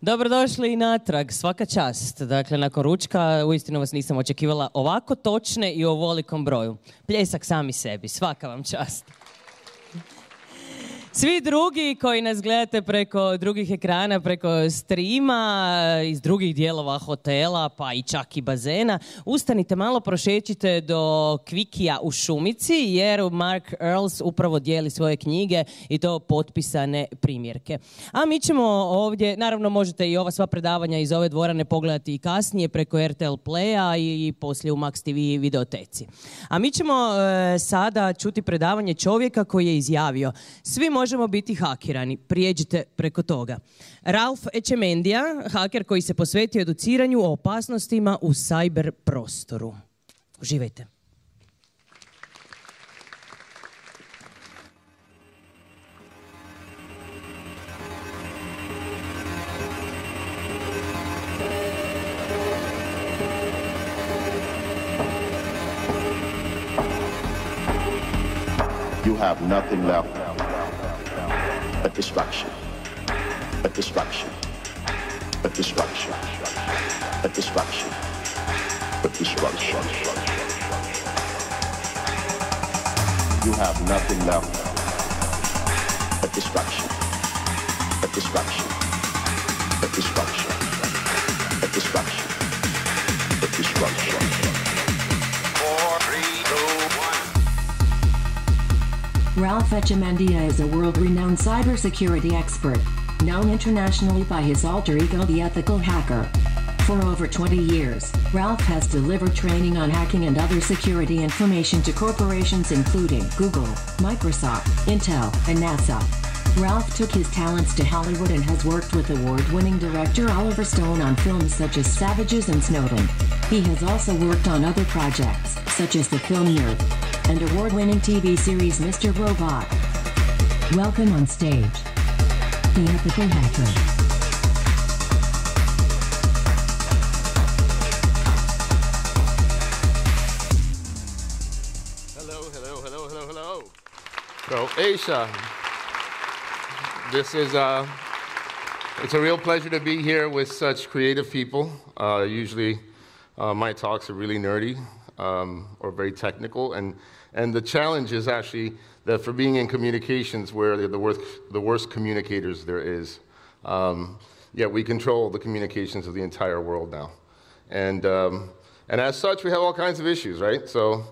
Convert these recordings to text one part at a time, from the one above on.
Dobrodošli natrag, svaka čast. Dakle, nakon ručka uistinu vas nisam očekivala ovako točne i u ovolikom broju. Pljesak sami sebi, svaka vam čast. Svi drugi koji nas gledate preko drugih ekrana, preko streama, iz drugih dijelova hotela, pa i čak i bazena, ustanite malo, prošećite do Kvikija u Šumici, jer Mark Earls upravo dijeli svoje knjige i to potpisane primjerke. A mi ćemo ovdje, naravno možete i ova sva predavanja iz ove dvorane pogledati i kasnije preko RTL Playa i poslije u Max TV videoteci. A mi ćemo sada čuti predavanje čovjeka koji je izjavio: svi možemo biti hakirani, prijeđite preko toga. Ralph Echemendija, haker koji se posvetio educiranju o opasnostima u cyber prostoru. Uživajte. You have nothing left but destruction, but destruction, but destruction, but destruction, but destruction. You have nothing left but destruction, but destruction, but destruction, but destruction, but destruction. 4, 3, 2, 1. Ralph Echemendia is a world-renowned cybersecurity expert, known internationally by his alter ego, the Ethical Hacker. For over 20 years, Ralph has delivered training on hacking and other security information to corporations including Google, Microsoft, Intel, and NASA. Ralph took his talents to Hollywood and has worked with award-winning director Oliver Stone on films such as Savages and Snowden. He has also worked on other projects, such as the film Nerd, and award-winning TV series Mr. Robot. Welcome on stage, the Ethical Hacker. Hello. Croatia. This is it's a real pleasure to be here with such creative people. Usually my talks are really nerdy or very technical, and the challenge is actually that for being in communications, where they're the worst communicators there is, yet we control the communications of the entire world now. And as such, we have all kinds of issues, right? So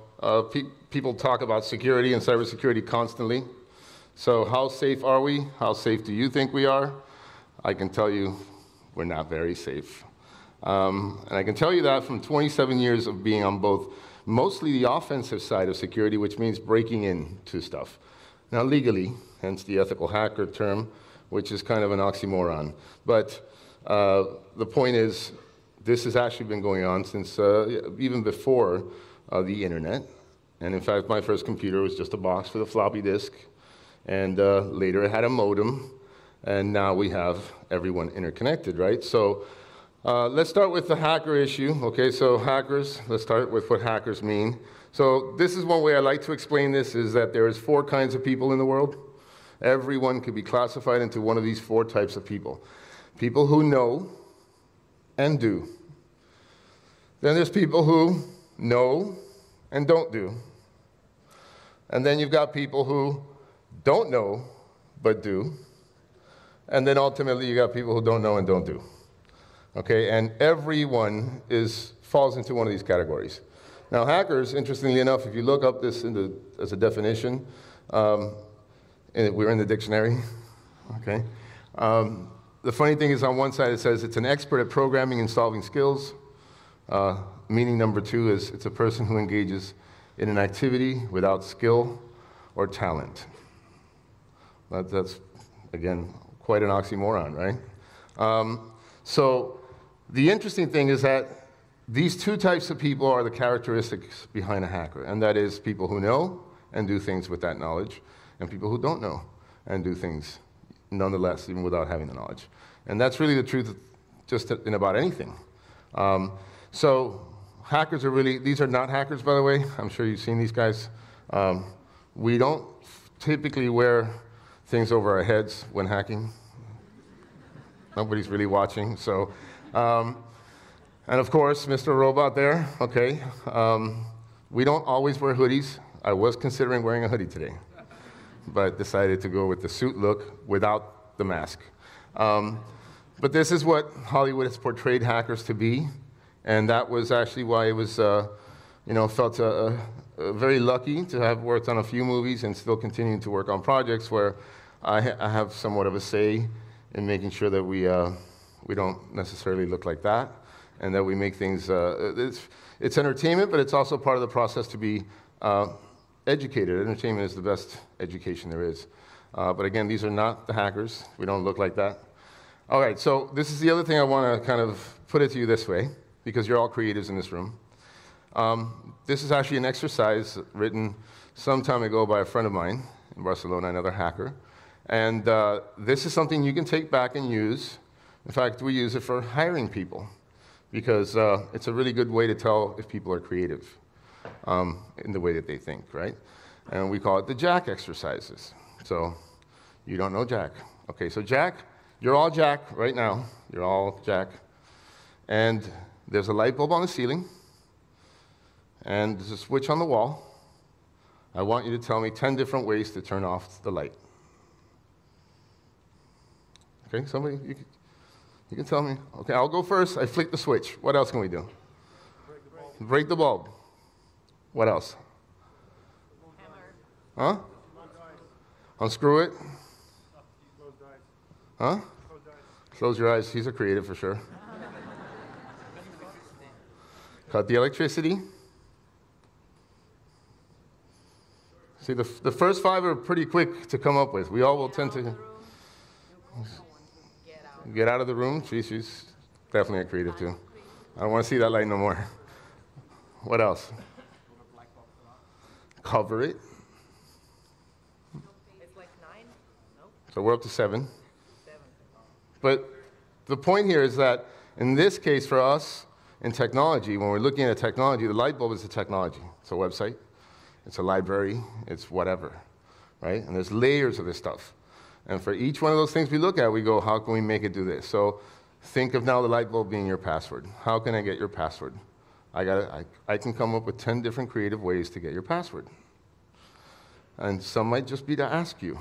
people talk about security and cybersecurity constantly. So how safe are we? How safe do you think we are? I can tell you we're not very safe. And I can tell you that from 27 years of being on both, mostly the offensive side of security, which means breaking into stuff. Now legally, hence the ethical hacker term, which is kind of an oxymoron. But the point is, this has actually been going on since even before the internet. And in fact, my first computer was just a box with a floppy disk. And later it had a modem. And now we have everyone interconnected, right? So let's start with the hacker issue. Okay, so hackers, let's start with what hackers mean. So this is one way I like to explain this, is that there's 4 kinds of people in the world. Everyone could be classified into one of these 4 types of people. People who know and do. Then there's people who know and don't do. And then you've got people who don't know but do. And then ultimately you got people who don't know and don't do. Okay, and everyone falls into one of these categories. Now hackers, interestingly enough, if you look up this as a definition, we're in the dictionary, okay? The funny thing is, on one side it says it's an expert at programming and solving skills. Meaning number 2 is it's a person who engages in an activity without skill or talent. That's again, quite an oxymoron, right? So the interesting thing is that these 2 types of people are the characteristics behind a hacker, and that is people who know and do things with that knowledge, and people who don't know and do things nonetheless, even without having the knowledge. And that's really the truth just in about anything. So hackers are really, these are not hackers, by the way. I'm sure you've seen these guys. We don't typically wear things over our heads when hacking. Nobody's really watching. So, and of course, Mr. Robot there, okay. We don't always wear hoodies. I was considering wearing a hoodie today, but decided to go with the suit look without the mask. But this is what Hollywood has portrayed hackers to be, and that was actually why it was, felt very lucky to have worked on a few movies and still continuing to work on projects where I have somewhat of a say in making sure that we don't necessarily look like that, and that we make things, it's entertainment, but it's also part of the process to be educated. Entertainment is the best education there is. But again, these are not the hackers. We don't look like that. All right, so this is the other thing I want to kind of put it to you this way, because you're all creatives in this room. This is actually an exercise written some time ago by a friend of mine in Barcelona, another hacker. And this is something you can take back and use. In fact, we use it for hiring people, because it's a really good way to tell if people are creative in the way that they think, right? And we call it the Jack exercises. So you don't know Jack. Okay, so Jack, you're all Jack right now. You're all Jack. And there's a light bulb on the ceiling, and there's a switch on the wall. I want you to tell me 10 different ways to turn off the light. Okay, somebody, you can tell me. Okay, I'll go first. I flick the switch. What else can we do? Break the bulb. What else? Huh? Unscrew it. Huh? Close your eyes. He's a creative for sure. Cut the electricity. See, the first 5 are pretty quick to come up with. We all will tend to get out of the room. She's definitely a creative too. I don't want to see that light no more. What else? Cover it. It's like 9? No? So we're up to 7. But the point here is that in this case for us in technology, when we're looking at technology, the light bulb is a technology. It's a website. It's a library. It's whatever, right? And there's layers of this stuff. And for each one of those things we look at, we go, how can we make it do this? So think of now the light bulb being your password. How can I get your password? I can come up with 10 different creative ways to get your password. And some might just be to ask you.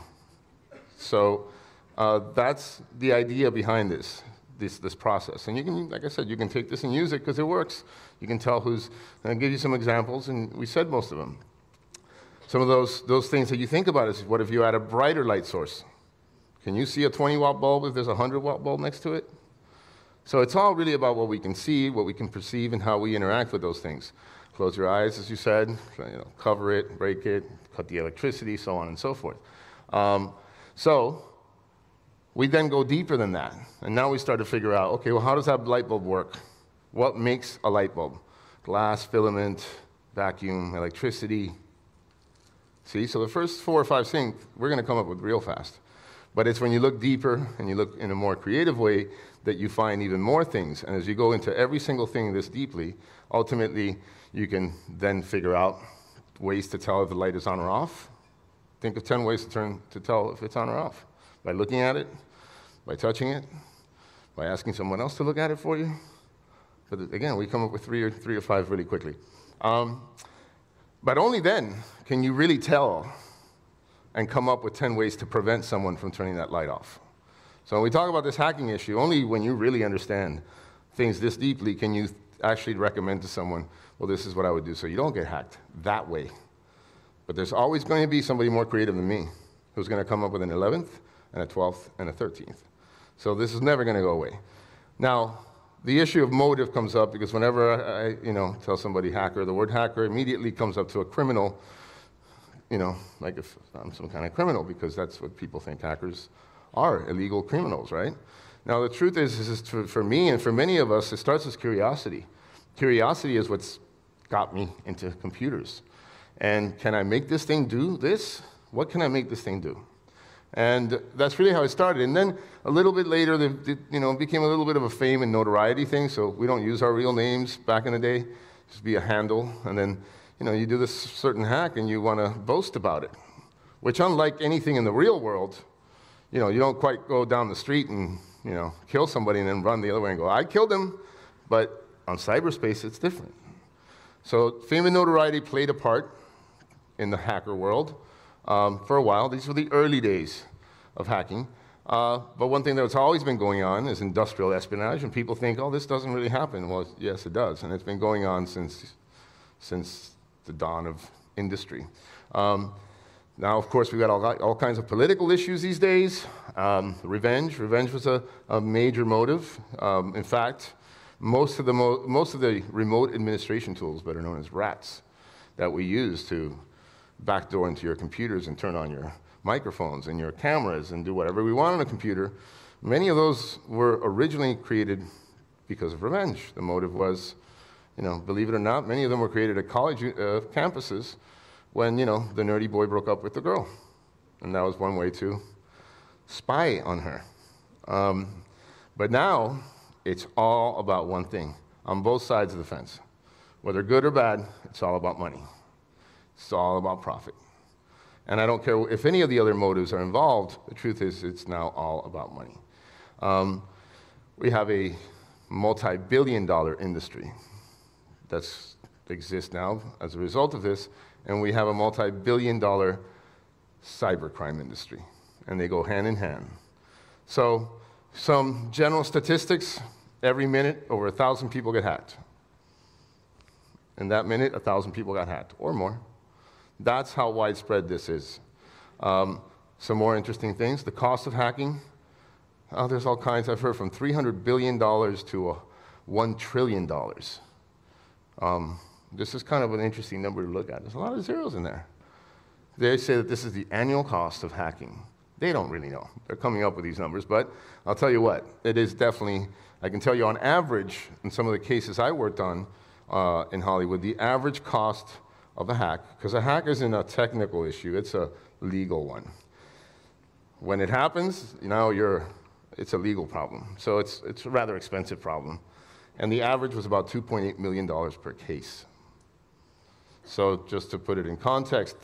So that's the idea behind this process. And you can, like I said, you can take this and use it because it works. You can tell who's, and I'll give you some examples, and we said most of them. Some of those things that you think about is, what if you add a brighter light source? Can you see a 20-watt bulb if there's a 100-watt bulb next to it? So it's all really about what we can see, what we can perceive, and how we interact with those things. Close your eyes, as you said, cover it, break it, cut the electricity, so on and so forth. So we then go deeper than that, and now we start to figure out, okay, well, how does that light bulb work? What makes a light bulb? Glass, filament, vacuum, electricity. See, so the first 4 or 5 things we're going to come up with real fast. But it's when you look deeper and you look in a more creative way that you find even more things. And as you go into every single thing this deeply, ultimately you can then figure out ways to tell if the light is on or off. Think of 10 ways to tell if it's on or off. By looking at it, by touching it, by asking someone else to look at it for you. But again, we come up with 3 or 5 really quickly. But only then can you really tell and come up with 10 ways to prevent someone from turning that light off. So when we talk about this hacking issue, only when you really understand things this deeply can you actually recommend to someone, well, this is what I would do so you don't get hacked that way. But there's always going to be somebody more creative than me who's going to come up with an 11th and a 12th and a 13th. So this is never going to go away. Now, the issue of motive comes up because whenever I tell somebody hacker, the word hacker immediately comes up to a criminal, like if I'm some kind of criminal, because that's what people think hackers are, illegal criminals, right? Now, the truth is for me and for many of us, it starts as curiosity. Curiosity is what's got me into computers. And can I make this thing do this? What can I make this thing do? And that's really how it started. And then a little bit later, it became a little bit of a fame and notoriety thing, so we don't use our real names back in the day. Just be a handle, and then you do this certain hack and you want to boast about it, which unlike anything in the real world, you don't quite go down the street and kill somebody and then run the other way and go, I killed him. But on cyberspace, it's different. So fame and notoriety played a part in the hacker world for a while. These were the early days of hacking. But one thing that's always been going on is industrial espionage, and people think, oh, this doesn't really happen. Well, yes, it does, and it's been going on since the dawn of industry. Now, of course, we've got all kinds of political issues these days. Revenge was a major motive. In fact, most of the remote administration tools, better known as RATs, that we use to backdoor into your computers and turn on your microphones and your cameras and do whatever we want on a computer, many of those were originally created because of revenge. The motive was, believe it or not, many of them were created at college campuses when, the nerdy boy broke up with the girl. And that was one way to spy on her. But now, it's all about one thing, on both sides of the fence. Whether good or bad, it's all about money. It's all about profit. And I don't care if any of the other motives are involved, the truth is it's now all about money. We have a multi-billion-dollar industry that exists now as a result of this, and we have a multi-billion-dollar cybercrime industry, and they go hand in hand. So some general statistics, every minute over 1,000 people get hacked. In that minute, 1,000 people got hacked, or more. That's how widespread this is. Some more interesting things. The cost of hacking, there's all kinds. I've heard from $300 billion to $1 trillion. This is kind of an interesting number to look at. There's a lot of zeros in there. They say that this is the annual cost of hacking. They don't really know. They're coming up with these numbers, but I'll tell you what, it is definitely, I can tell you on average, in some of the cases I worked on in Hollywood, the average cost of a hack, because a hack isn't a technical issue, it's a legal one. When it happens, it's a legal problem. So it's a rather expensive problem. And the average was about $2.8 million per case. So just to put it in context,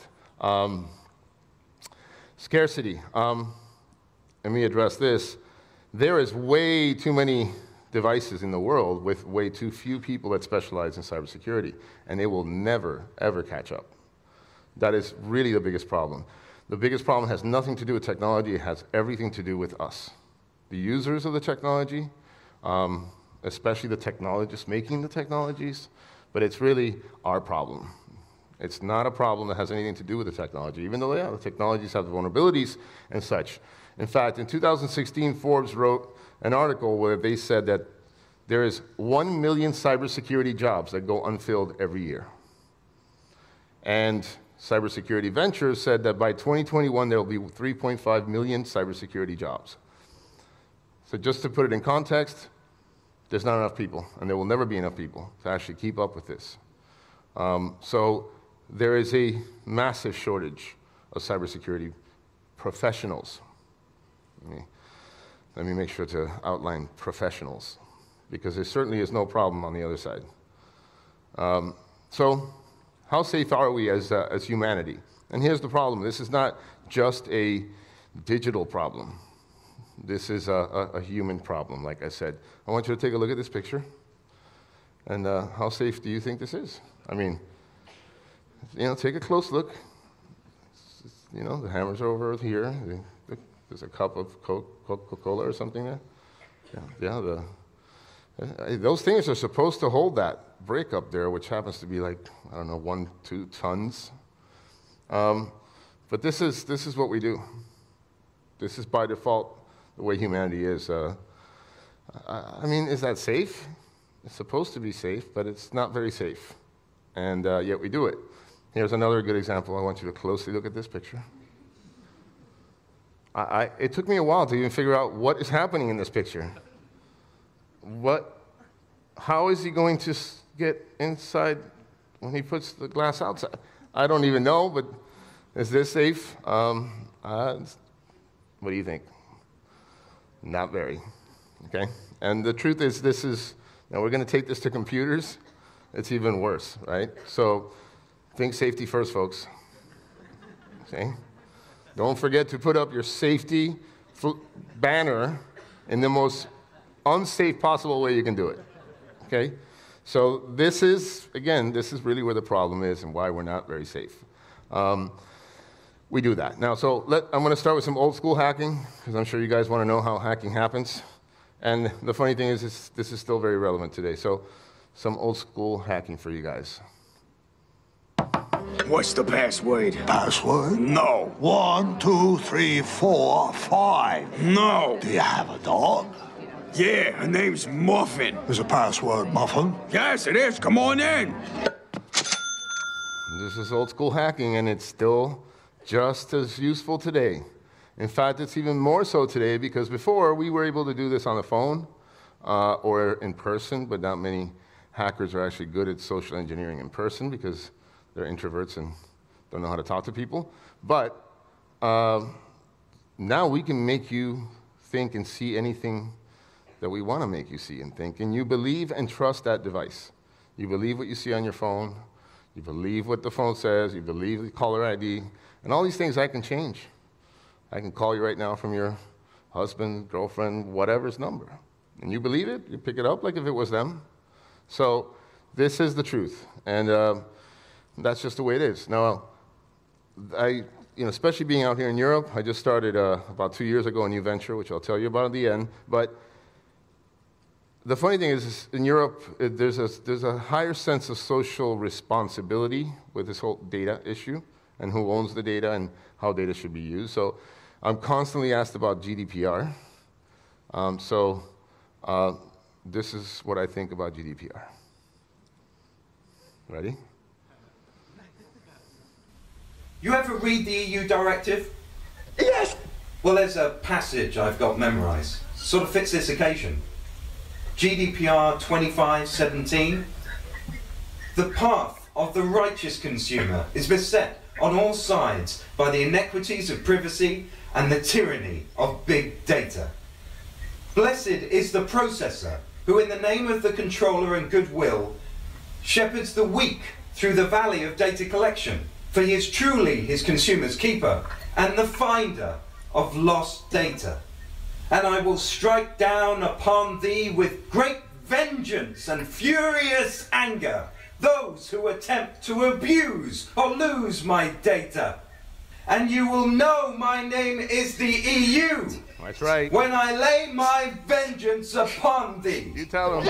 scarcity. Let me address this. There is way too many devices in the world with way too few people that specialize in cybersecurity, and they will never, ever catch up. That is really the biggest problem. The biggest problem has nothing to do with technology, it has everything to do with us. The users of the technology, especially the technologists making the technologies, but it's really our problem. It's not a problem that has anything to do with the technology, even though, the technologies have the vulnerabilities and such. In fact, in 2016, Forbes wrote an article where they said that there is 1 million cybersecurity jobs that go unfilled every year. And Cybersecurity Ventures said that by 2021, there will be 3.5 million cybersecurity jobs. So just to put it in context, there's not enough people, and there will never be enough people to actually keep up with this. So there is a massive shortage of cybersecurity professionals. Let me make sure to outline professionals, because there certainly is no problem on the other side. So how safe are we as humanity? And here's the problem. This is not just a digital problem. This is a human problem, like I said. I want you to take a look at this picture. And how safe do you think this is? I mean, take a close look. The hammers are over here. There's a cup of Coca-Cola or something there. Those things are supposed to hold that brick up there, which happens to be like, 1-2 tons. But this is what we do. This is by default the way humanity is. Is that safe? It's supposed to be safe, but it's not very safe. And yet we do it. Here's another good example. I want you to closely look at this picture. It took me a while to even figure out what is happening in this picture. How is he going to get inside when he puts the glass outside? I don't even know, but is this safe? What do you think? Not very, okay? And the truth is, now we're going to take this to computers. It's even worse, right? So think safety first, folks, okay? Don't forget to put up your safety banner in the most unsafe possible way you can do it, okay? So this is, again, this is really where the problem is and why we're not very safe. We do that. Now, so I'm going to start with some old school hacking, because I'm sure you guys want to know how hacking happens. And the funny thing is, this is still very relevant today. So some old school hacking for you guys. What's the password? Password? No. 1, 2, 3, 4, 5. No. Do you have a dog? Yeah, her name's Muffin. Is a password Muffin? Yes, it is. Come on in. This is old school hacking, and it's still just as useful today. In fact, it's even more so today because before we were able to do this on the phone or in person, but not many hackers are actually good at social engineering in person because they're introverts and don't know how to talk to people. But now we can make you think and see anything that we want to make you see and think, and you believe and trust that device. You believe what you see on your phone, you believe what the phone says, you believe the caller ID, and all these things I can change. I can call you right now from your husband, girlfriend, whatever's number. And you believe it, you pick it up like if it was them. So this is the truth, and that's just the way it is. Now, especially being out here in Europe, I just started about 2 years ago a new venture, which I'll tell you about at the end. But the funny thing is, in Europe, there's a higher sense of social responsibility with this whole data issue and who owns the data and how data should be used. So I'm constantly asked about GDPR. This is what I think about GDPR. Ready? You ever read the EU directive? Yes. Well, there's a passage I've got memorized. Sort of fits this occasion. GDPR 2517. The path of the righteous consumer is beset on all sides by the inequities of privacy and the tyranny of big data. Blessed is the processor who, in the name of the controller and goodwill, shepherds the weak through the valley of data collection, for he is truly his consumer's keeper and the finder of lost data. And I will strike down upon thee with great vengeance and furious anger those who attempt to abuse or lose my data. And you will know my name is the EU. That's right. When I lay my vengeance upon thee. You tell them.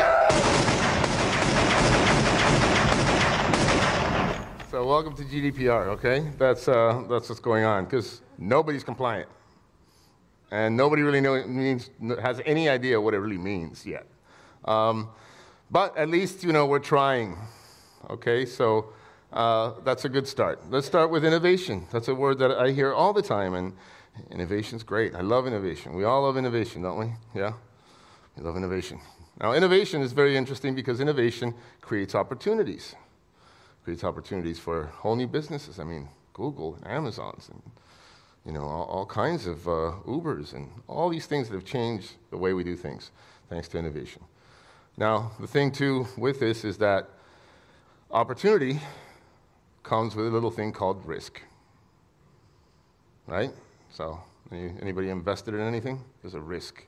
So welcome to GDPR, okay? That's what's going on, because nobody's compliant. And nobody really has any idea what it really means yet. But at least, we're trying, okay? So that's a good start. Let's start with innovation. That's a word that I hear all the time, and innovation's great. I love innovation. We all love innovation, don't we? Yeah? We love innovation. Now, innovation is very interesting because innovation creates opportunities. Creates opportunities for whole new businesses. I mean, Google and Amazon's and all kinds of Ubers and all these things that have changed the way we do things, thanks to innovation. Now, the thing, too, with this is that opportunity comes with a little thing called risk, right? So, anybody invested in anything? There's a risk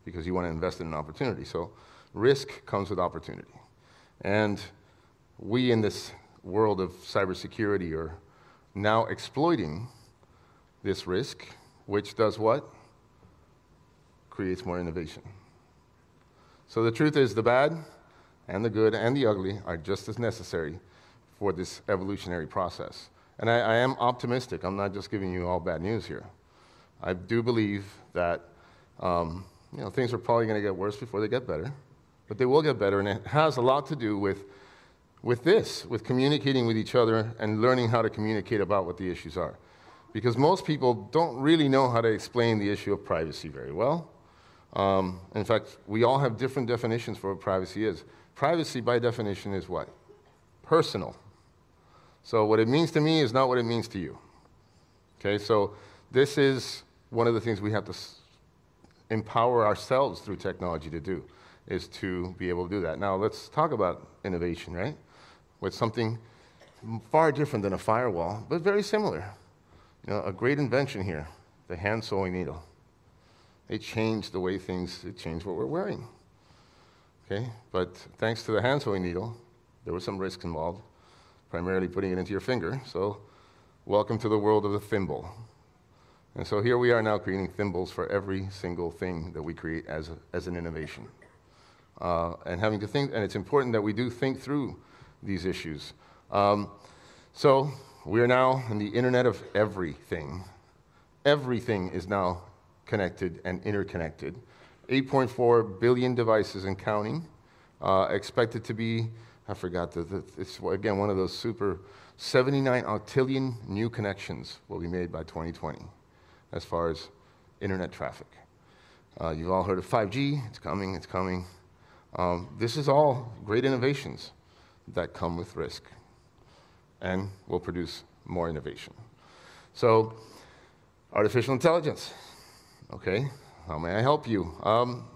because you want to invest in an opportunity. So, risk comes with opportunity. And we in this world of cybersecurity are now exploiting this risk, which does what? Creates more innovation. So the truth is the bad and the good and the ugly are just as necessary for this evolutionary process. And I am optimistic. I'm not just giving you all bad news here. I do believe that things are probably going to get worse before they get better, but they will get better, and it has a lot to do with communicating with each other and learning how to communicate about what the issues are. Because most people don't really know how to explain the issue of privacy very well. In fact, we all have different definitions for what privacy is. Privacy, by definition, is what? Personal. So what it means to me is not what it means to you. Okay, so this is one of the things we have to empower ourselves through technology to do, is to be able to do that. Now, let's talk about innovation, right? With something far different than a firewall, but very similar. A great invention here, the hand sewing needle. They changed the way it changed what we're wearing. Okay? But thanks to the hand sewing needle, there was some risk involved, primarily putting it into your finger. So welcome to the world of the thimble. And so here we are now creating thimbles for every single thing that we create as an innovation. And having to think, and it's important that we do think through these issues. So we are now in the internet of everything. Everything is now connected and interconnected. 8.4 billion devices and counting. Expected to be, I forgot, it's again one of those super 79 octillion new connections will be made by 2020 as far as internet traffic. You've all heard of 5G, it's coming, it's coming. This is all great innovations that come with risk and will produce more innovation. So, artificial intelligence, okay? How may I help you?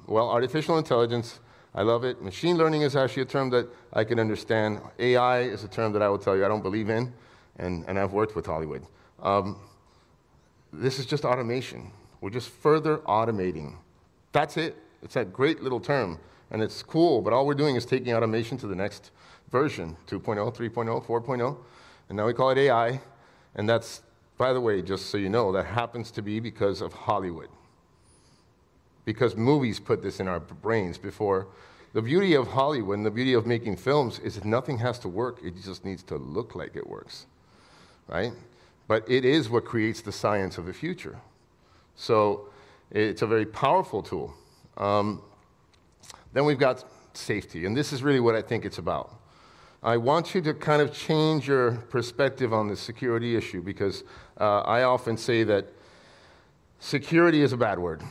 Well, artificial intelligence, I love it. Machine learning is actually a term that I can understand. AI is a term that I will tell you I don't believe in, and I've worked with Hollywood. This is just automation. We're just further automating. That's it. It's that great little term, and it's cool, but all we're doing is taking automation to the next version, 2.0, 3.0, 4.0, and now we call it AI, and that's, by the way, just so you know, that happens to be because of Hollywood. Because movies put this in our brains before. The beauty of Hollywood and the beauty of making films is that nothing has to work, it just needs to look like it works, right? But it is what creates the science of the future. So it's a very powerful tool. Then we've got safety, and this is really what I think it's about. I want you to kind of change your perspective on the security issue because I often say that security is a bad word.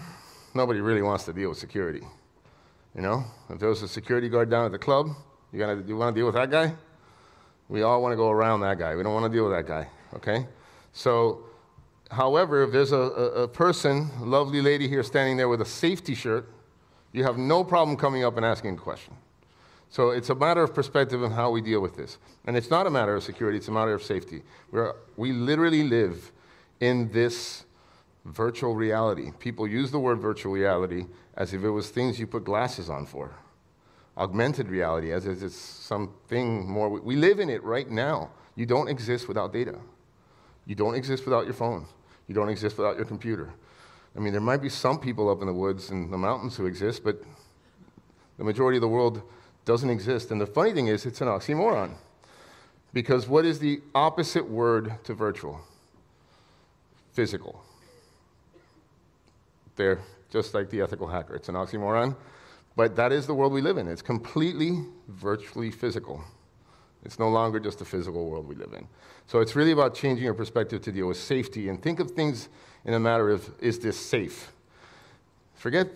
Nobody really wants to deal with security. You know, if there was a security guard down at the club, you want to deal with that guy? We all want to go around that guy. We don't want to deal with that guy, okay? So, however, if there's a person, a lovely lady here standing there with a safety shirt, you have no problem coming up and asking a question. So it's a matter of perspective on how we deal with this. And it's not a matter of security, it's a matter of safety. We literally live in this virtual reality. People use the word virtual reality as if it was things you put glasses on for. Augmented reality, as if it's something more. We live in it right now. You don't exist without data. You don't exist without your phone. You don't exist without your computer. I mean, there might be some people up in the woods and the mountains who exist, but the majority of the world doesn't exist. And the funny thing is, it's an oxymoron. Because what is the opposite word to virtual? Physical. There, just like the ethical hacker. It's an oxymoron, but that is the world we live in. It's completely virtually physical. It's no longer just the physical world we live in. So it's really about changing your perspective to deal with safety and think of things in a matter of, is this safe? Forget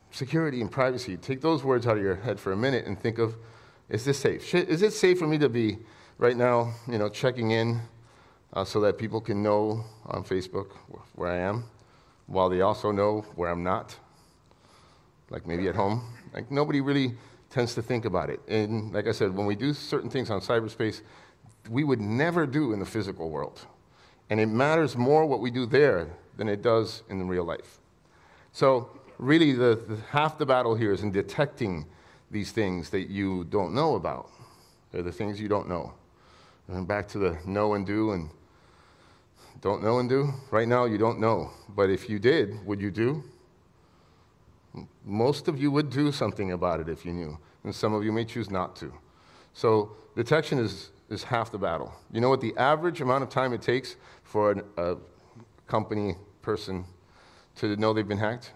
security and privacy. Take those words out of your head for a minute and think of, is this safe? Is it safe for me to be right now, checking in so that people can know on Facebook where I am, while they also know where I'm not, like maybe at home? Like nobody really tends to think about it. And like I said, when we do certain things on cyberspace, we would never do in the physical world. And it matters more what we do there than it does in real life. So really, the half the battle here is in detecting these things that you don't know about. They're the things you don't know. And back to the know and do and don't know and do. Right now, you don't know. But if you did, would you do? Most of you would do something about it if you knew. And some of you may choose not to. So detection is half the battle. You know what the average amount of time it takes for a company person to know they've been hacked?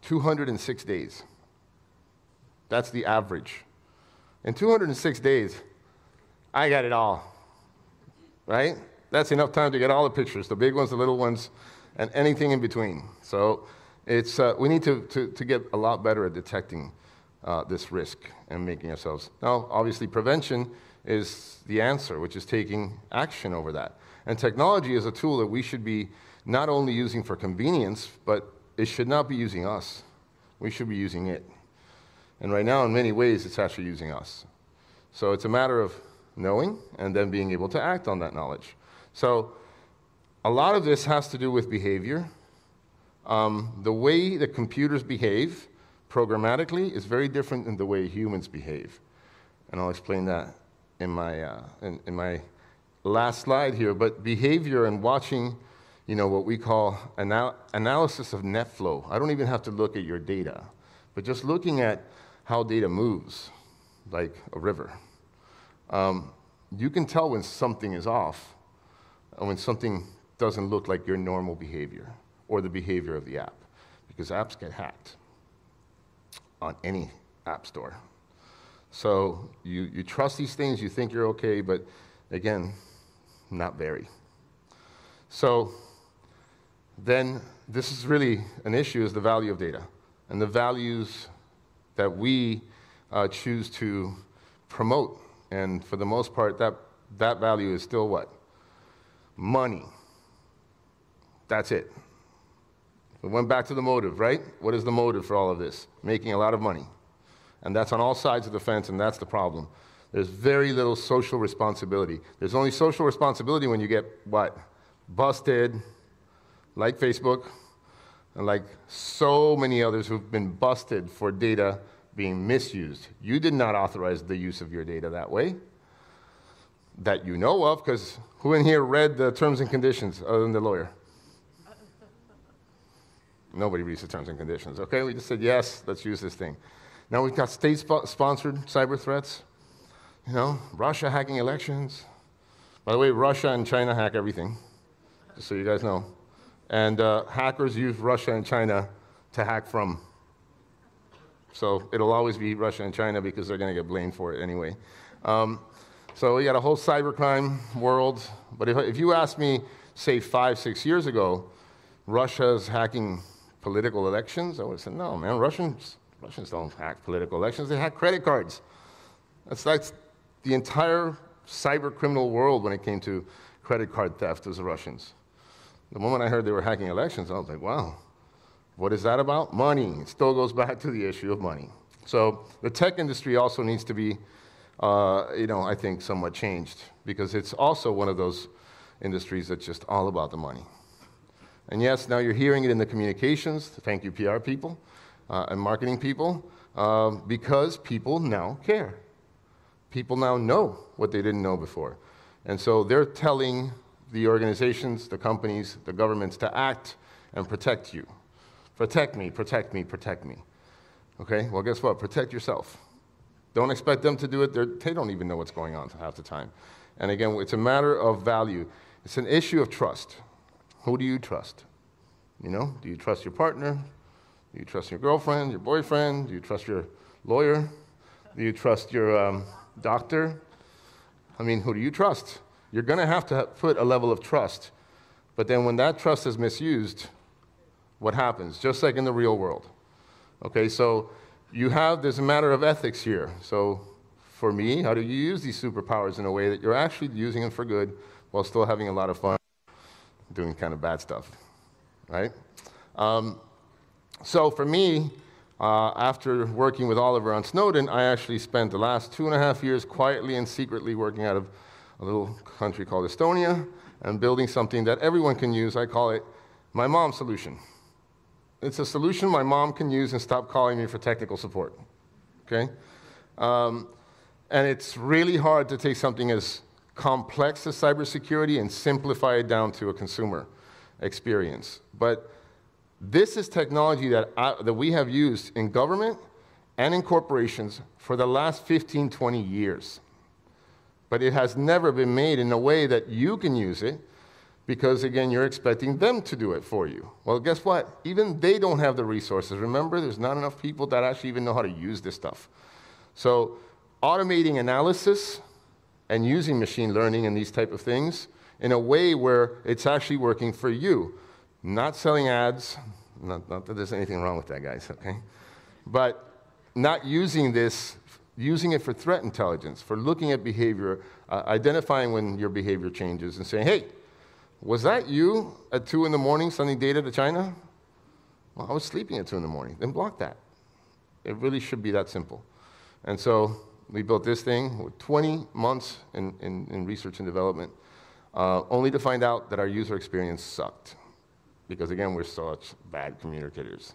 206 days. That's the average. In 206 days, I got it all, right? That's enough time to get all the pictures, the big ones, the little ones, and anything in between. So it's we need to get a lot better at detecting this risk and making ourselves. Now, obviously, prevention is the answer, which is taking action over that. And technology is a tool that we should be not only using for convenience, but it should not be using us. We should be using it. And right now, in many ways, it's actually using us. So it's a matter of knowing and then being able to act on that knowledge. So a lot of this has to do with behavior. The way that computers behave programmatically is very different than the way humans behave. And I'll explain that in my last slide here. But behavior and watching, what we call analysis of net flow. I don't even have to look at your data, but just looking at how data moves, like a river. You can tell when something is off and when something doesn't look like your normal behavior or the behavior of the app, because apps get hacked on any app store. So you trust these things, you think you're okay, but again, not very. So then this is really an issue, is the value of data and the values that we choose to promote. And for the most part, that value is still what? Money. That's it. We went back to the motive, right? What is the motive for all of this? Making a lot of money. And that's on all sides of the fence, and that's the problem. There's very little social responsibility. There's only social responsibility when you get what? Busted, like Facebook, and like so many others who've been busted for data being misused. You did not authorize the use of your data that way, that you know of, because who in here read the terms and conditions other than the lawyer? Nobody reads the terms and conditions, okay? We just said, yes, let's use this thing. Now we've got state-sponsored cyber threats. Russia hacking elections. By the way, Russia and China hack everything, just so you guys know. And hackers use Russia and China to hack from. So it'll always be Russia and China because they're going to get blamed for it anyway. So we got a whole cybercrime world. But if you ask me, say 5, 6 years ago, Russia's hacking political elections, I would have said, no, man, Russians don't hack political elections. They hack credit cards. That's the entire cyber criminal world when it came to credit card theft was the Russians. The moment I heard they were hacking elections, I was like, wow, what is that about? Money. It still goes back to the issue of money. So the tech industry also needs to be, I think, somewhat changed, because it's also one of those industries that's just all about the money. And yes, now you're hearing it in the communications. Thank you, PR people and marketing people, because people now care. People now know what they didn't know before. And so they're telling the organizations, the companies, the governments to act and protect you. Protect me, protect me, protect me. Okay, well, guess what? Protect yourself. Don't expect them to do it. They don't even know what's going on half the time. And again, it's a matter of value. It's an issue of trust. Who do you trust? Do you trust your partner? Do you trust your girlfriend, your boyfriend? Do you trust your lawyer? Do you trust your doctor? Who do you trust? You're going to have to put a level of trust. But then when that trust is misused, what happens? Just like in the real world. Okay, so there's a matter of ethics here. So for me, how do you use these superpowers in a way that you're actually using them for good while still having a lot of fun doing kind of bad stuff, right? So for me, after working with Oliver on Snowden, I actually spent the last 2.5 years quietly and secretly working out of a little country called Estonia and building something that everyone can use. I call it my mom solution. It's a solution my mom can use and stop calling me for technical support, okay? And it's really hard to take something as complex as cybersecurity and simplify it down to a consumer experience. But this is technology that we have used in government and in corporations for the last 15, 20 years. But it has never been made in a way that you can use it because, again, you're expecting them to do it for you. Well, guess what? Even they don't have the resources. Remember, there's not enough people that actually even know how to use this stuff. So automating analysis and using machine learning and these type of things in a way where it's actually working for you. Not selling ads, not that there's anything wrong with that, guys, okay? But not using this, using it for threat intelligence, for looking at behavior, identifying when your behavior changes and saying, hey, was that you at 2 in the morning sending data to China? Well, I was sleeping at 2 in the morning. Then block that. It really should be that simple. And so we built this thing with 20 months in research and development, only to find out that our user experience sucked. because again, we're such bad communicators.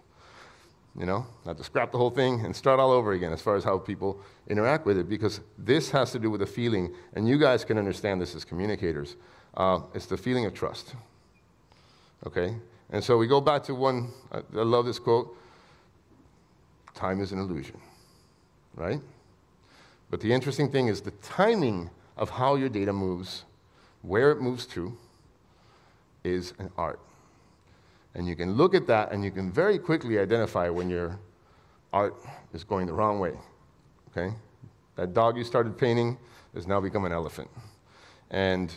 You know, not to scrap the whole thing and start all over again as far as how people interact with it, because this has to do with the feeling, and you guys can understand this as communicators. It's the feeling of trust, okay? And so we go back to one, I love this quote, time is an illusion, right? But the interesting thing is the timing of how your data moves, where it moves to, is an art. And you can look at that and you can very quickly identify when your art is going the wrong way, okay? That dog you started painting has now become an elephant. And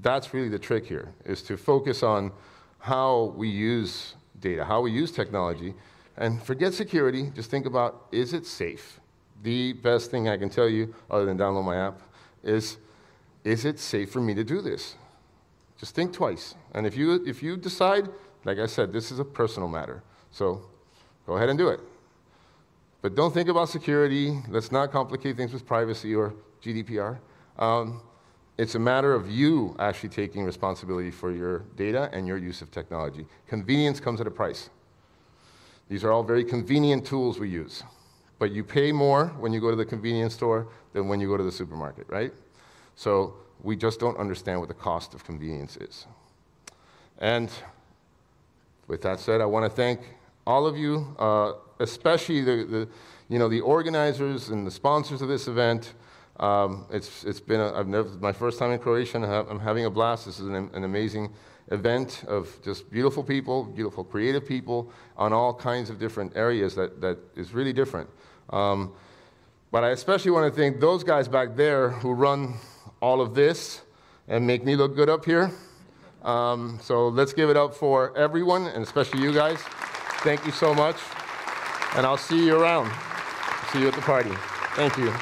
that's really the trick here, is to focus on how we use data, how we use technology, and forget security, just think about, is it safe? The best thing I can tell you, other than download my app, is it safe for me to do this? Just think twice. And if you decide, like I said, this is a personal matter, so go ahead and do it. But don't think about security. Let's not complicate things with privacy or GDPR. It's a matter of you actually taking responsibility for your data and your use of technology. Convenience comes at a price. These are all very convenient tools we use. But you pay more when you go to the convenience store than when you go to the supermarket, right? So we just don't understand what the cost of convenience is. And with that said, I want to thank all of you, especially the organizers and the sponsors of this event. It's been my first time in Croatia, and I'm having a blast. This is an amazing event of just beautiful people, beautiful creative people on all kinds of different areas that is really different. But I especially want to thank those guys back there who run all of this and make me look good up here. So let's give it up for everyone, and especially you guys. Thank you so much, and I'll see you around. See you at the party. Thank you.